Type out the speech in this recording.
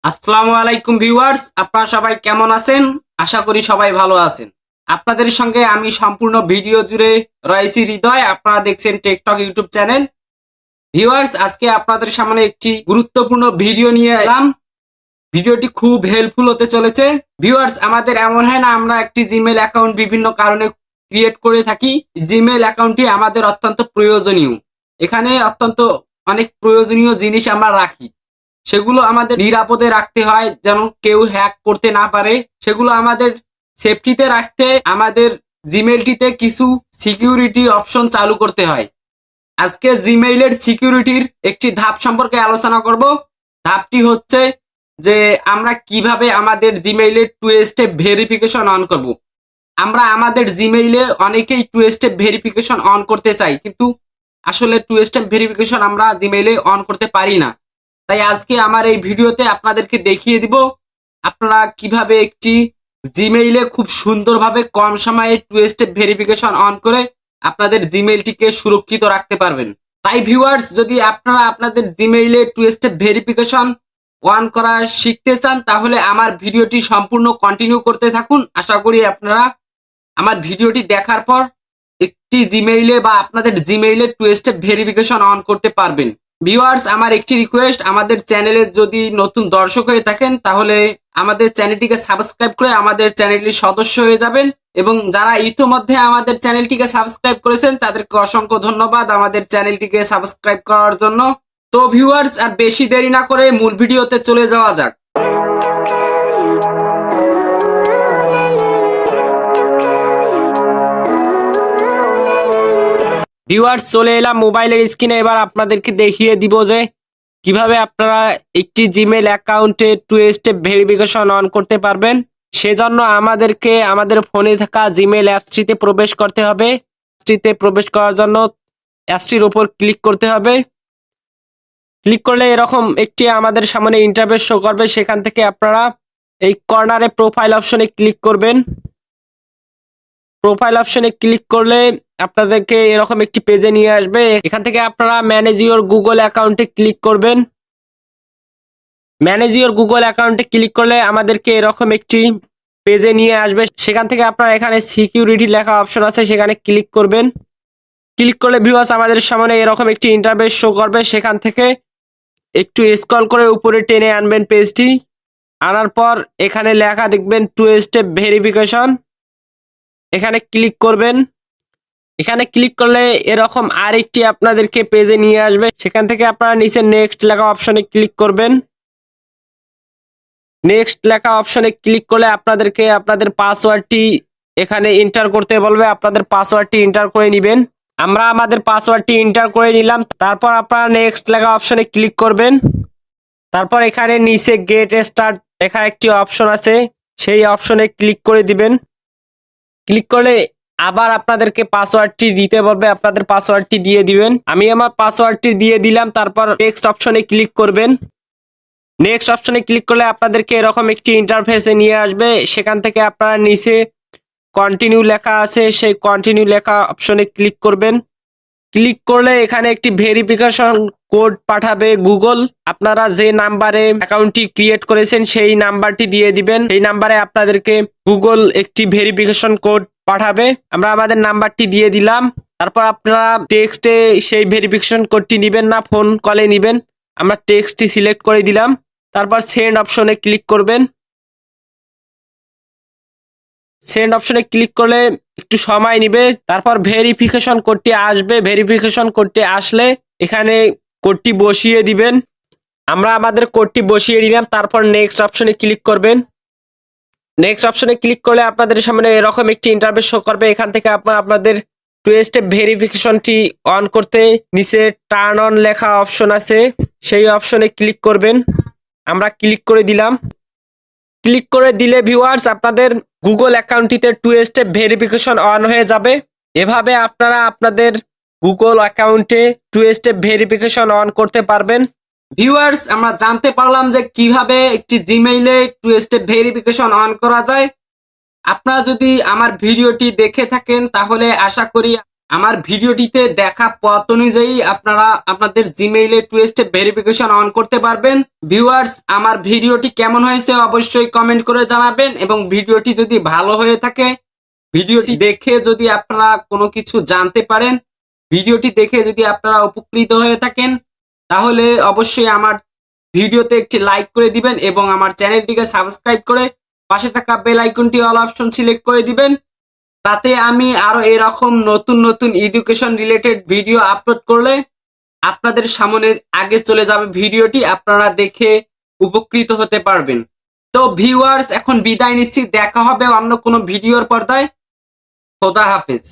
আসসালামু আলাইকুম ভিউয়ার্স, আপনারা সবাই কেমন আছেন? আশা করি সবাই ভালো আছেন। আপনাদের সঙ্গে আমি সম্পূর্ণ ভিডিও জুড়ে রয়েছি হৃদয়। আপনারা দেখছেন টেকটক ইউটিউব চ্যানেল। ভিউয়ার্স, আজকে আপনাদের সামনে একটি গুরুত্বপূর্ণ ভিডিও নিয়ে এলাম। ভিডিওটি খুব হেল্পফুল হতে চলেছে। ভিউয়ার্স, আমাদের এমন হয় না আমরা একটি জিমেইল অ্যাকাউন্ট বিভিন্ন কারণে ক্রিয়েট করে থাকি। জিমেইল অ্যাকাউন্টটি আমাদের অত্যন্ত প্রয়োজনীয়। এখানে অত্যন্ত অনেক প্রয়োজনীয় জিনিস আমরা রাখি। সেগুলো আমাদের নিরাপদে রাখতে হয় যেন কেউ হ্যাক করতে না পারে। সেগুলো আমাদের সেফটিতে রাখতে আমাদের জিমেইলটিতে কিছু সিকিউরিটি অপশন চালু করতে হয়। আজকে জিমেইলের সিকিউরিটির একটি ধাপ সম্পর্কে আলোচনা করব। ধাপটি হচ্ছে যে আমরা কিভাবে আমাদের জিমেইলে টু স্টেপ ভেরিফিকেশন অন করব। আমরা আমাদের জিমেইলে অনেকেই টু স্টেপ ভেরিফিকেশন অন করতে চাই, কিন্তু আসলে টু স্টেপ ভেরিফিকেশন আমরা জিমেইলে অন করতে পারি না। তাই আজকে আমার এই ভিডিওতে আপনাদেরকে দেখিয়ে দিব আপনারা কিভাবে একটি জিমেইলে খুব সুন্দরভাবে কম সময়ে টু স্টেপ ভেরিফিকেশন অন করে আপনাদের জিমেইলটিকে সুরক্ষিত রাখতে পারবেন। তাই ভিউয়ার্স, যদি আপনারা আপনাদের জিমেইলে টু স্টেপ ভেরিফিকেশন অন করা শিখতে চান তাহলে আমার ভিডিওটি সম্পূর্ণ কন্টিনিউ করতে থাকুন। আশা করি আপনারা আমার ভিডিওটি দেখার পর একটি জিমেইলে বা আপনাদের জিমেইলে টু স্টেপ ভেরিফিকেশন অন করতে পারবেন। ভিউয়ার্স, আমার একটি রিকোয়েস্ট, আমাদের চ্যানেলে যদি নতুন দর্শক হয়ে থাকেন তাহলে আমাদের চ্যানেলটিকে সাবস্ক্রাইব করে আমাদের চ্যানেলটির সদস্য হয়ে যাবেন, এবং যারা ইতিমধ্যে আমাদের চ্যানেলটিকে সাবস্ক্রাইব করেছেন তাদেরকে অসংখ্য ধন্যবাদ আমাদের চ্যানেলটিকে সাবস্ক্রাইব করার জন্য। তো ভিউয়ার্স, আর বেশি দেরি না করে মূল ভিডিওতে চলে যাওয়া যাক। ভিউয়ার্স, চলে এলাম মোবাইলের স্ক্রিনে। এবার আপনাদেরকে দেখিয়ে দিব যে কিভাবে আপনারা একটি জিমেইল অ্যাকাউন্টে টু স্টেপ ভেরিফিকেশন অন করতে পারবেন। সেজন্য আমাদেরকে আমাদের ফোনে থাকা জিমেইল অ্যাপসটিতে প্রবেশ করতে হবে। অ্যাপসটিতে প্রবেশ করার জন্য অ্যাপসটির উপর ক্লিক করতে হবে। ক্লিক করলে এরকম একটি আমাদের সামনে ইন্টারফেস শো করবে। সেখান থেকে আপনারা এই কর্নারে প্রোফাইল অপশনে ক্লিক করবেন। প্রোফাইল অপশনে ক্লিক করলে আপনাদেরকে এরকম একটি পেজে নিয়ে আসবে। এখান থেকে আপনারা ম্যানেজ ইওর গুগল অ্যাকাউন্টে ক্লিক করবেন। ম্যানেজ ইওর গুগল অ্যাকাউন্টে ক্লিক করলে আমাদেরকে এরকম একটি পেজে নিয়ে আসবে। সেখান থেকে আপনারা এখানে সিকিউরিটি লেখা অপশন আছে, সেখানে ক্লিক করবেন। ক্লিক করলে ভিউয়ার্স আমাদের সামনে এরকম একটি ইন্টারফেস শো করবে। সেখান থেকে একটু স্ক্রল করে উপরে টেনে আনবেন পেজটি। আনার পর এখানে লেখা দেখবেন টু স্টেপ ভেরিফিকেশন, এখানে ক্লিক করবেন। এখানে ক্লিক করলে এরকম আরেকটি আপনাদেরকে পেজে নিয়ে আসবে। সেখান থেকে আপনারা নিচে নেক্সট লেখা অপশনে ক্লিক করবেন। নেক্সট লেখা অপশনে ক্লিক করলে আপনাদেরকে আপনাদের পাসওয়ার্ডটি এখানে এন্টার করতে বলবে। আপনাদের পাসওয়ার্ডটি এন্টার করে নেবেন। আমরা আমাদের পাসওয়ার্ডটি এন্টার করে নিলাম। তারপর আপনারা নেক্সট লেখা অপশনে ক্লিক করবেন। তারপর এখানে নিচে গেট স্টার্ট লেখা একটি অপশন আছে, সেই অপশনে ক্লিক করে দিবেন। ক্লিক করলে আবার আপনাদেরকে পাসওয়ার্ডটি দিতে বলবে, আপনাদের পাসওয়ার্ডটি দিয়ে দিবেন। আমি আমার পাসওয়ার্ডটি দিয়ে দিলাম। তারপর নেক্সট অপশনে ক্লিক করবেন। নেক্সট অপশনে ক্লিক করলে আপনাদেরকে এরকম একটি ইন্টারফেসে নিয়ে আসবে। সেখান থেকে আপনারা নিচে কন্টিনিউ লেখা আছে, সেই কন্টিনিউ লেখা অপশনে ক্লিক করবেন। ক্লিক করলে এখানে একটি ভেরিফিকেশন কোড পাঠাবে গুগল। আপনারা যে নাম্বারে অ্যাকাউন্টটি ক্রিয়েট করেছেন সেই নাম্বারটি দিয়ে দিবেন। এই নাম্বারে আপনাদেরকে গুগল একটি ভেরিফিকেশন কোড পাঠাবে। আমরা আমাদের নাম্বারটি দিয়ে দিলাম। তারপর আপনারা টেক্সটে সেই ভেরিফিকেশন কোডটি নেবেন না ফোন কলে নেবেন। আমরা টেক্সটটি সিলেক্ট করে দিলাম। তারপর সেন্ড অপশনে ক্লিক করবেন। সেন্ড অপশনে ক্লিক করলে একটু সময় নেবে। তারপর ভেরিফিকেশন কোডটি আসবে। ভেরিফিকেশন কোডটি আসলে এখানে কোডটি বসিয়ে দিবেন। আমরা আমাদের কোডটি বসিয়ে দিলাম। তারপর নেক্সট অপশনে ক্লিক করবেন। নেক্সট অপশনে ক্লিক করলে আপনাদের সামনে এরকম একটি ইন্টারফেস শো করবে। এখান থেকে আপনারা আপনাদের টু স্টেপ ভেরিফিকেশনটি অন করতে নিচে টার্ন অন লেখা অপশন আছে, সেই অপশনে ক্লিক করবেন। আমরা ক্লিক করে দিলাম। ক্লিক করে দিলে ভিউয়ার্স আপনাদের গুগল অ্যাকাউন্টটিতে টু স্টেপ ভেরিফিকেশন অন হয়ে যাবে। এভাবে আপনারা আপনাদের গুগল অ্যাকাউন্টে টু স্টেপ ভেরিফিকেশন অন করতে পারবেন। ভিউয়ার্স, আমরা জানতে পারলাম যে কিভাবে একটি জিমেইলে টু স্টেপ ভেরিফিকেশন অন করা যায়। আপনারা যদি আমার ভিডিওটি দেখে থাকেন তাহলে আশা করি আমার ভিডিওটিতে দেখা পথ অনুযায়ী আপনারা আপনাদের জিমেইলে 2 স্টেপ ভেরিফিকেশন অন করতে পারবেন। ভিউয়ার্স, আমার ভিডিওটি কেমন হয়েছে অবশ্যই কমেন্ট করে জানাবেন এবং ভিডিওটি যদি ভালো হয়ে থাকে, ভিডিওটি দেখে যদি আপনারা কোনো কিছু জানতে পারেন, ভিডিওটি দেখে যদি আপনারা উপকৃত হয়ে থাকেন, তাহলে অবশ্যই আমার ভিডিওতে একটি লাইক করে দিবেন এবং আমার চ্যানেলটিকে সাবস্ক্রাইব করে পাশে থাকা বেল আইকনটি অল অপশন সিলেক্ট করে দিবেন। তাতে আমি আরো এরকম নতুন নতুন এডুকেশন রিলেটেড ভিডিও আপলোড করলে আপনাদের সামনে আগে চলে যাবে ভিডিওটি, আপনারা দেখে উপকৃত হতে পারবেন। তো ভিউয়ার্স, এখন বিদায় নিচ্ছি, দেখা হবে অন্য কোনো ভিডিওর পর্দায়। খোদা হাফেজ।